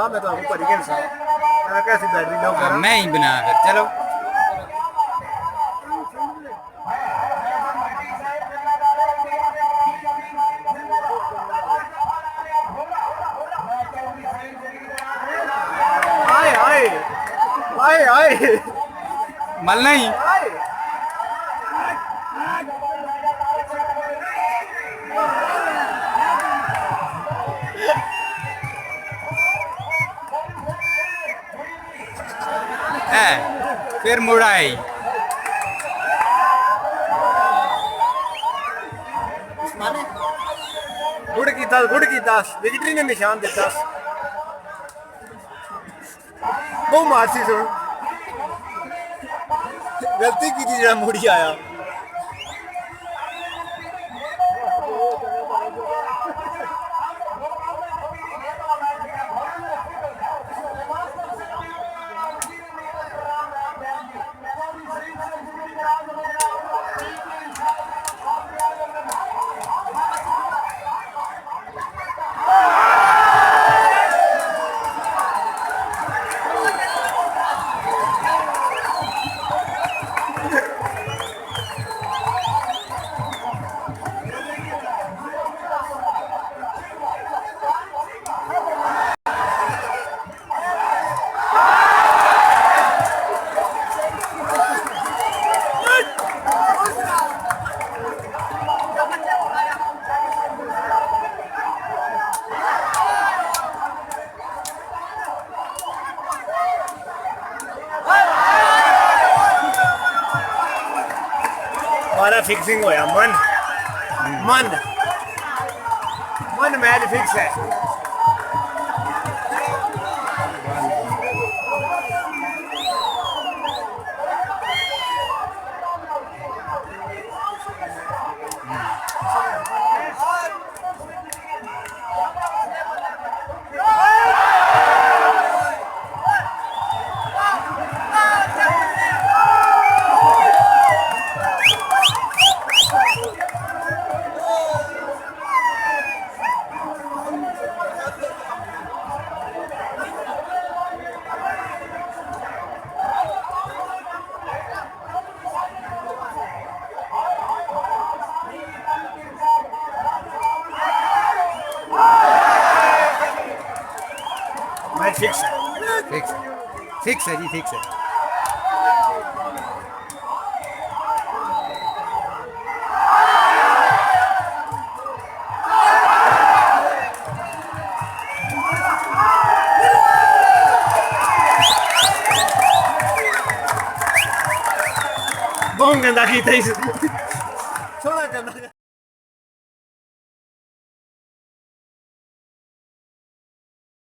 मैं तो आपको परी के मैं कैसी बैटरी लो कर मैं ही बना फिर चलो। आए आए आए आए मल नहीं है फिर मुड़ा आई। गुड़ की 10 विकेटरी ने निशान दिता बहुत मारसी सुन गलती की थी जरा मुड़ी आया हमारा फिक्सिंग होया मन मन मन मैच फिक्स है मैच फिक्स है फिक्स फिक्स है जी फिक्स है। बहुत गंदा की सोना गंदा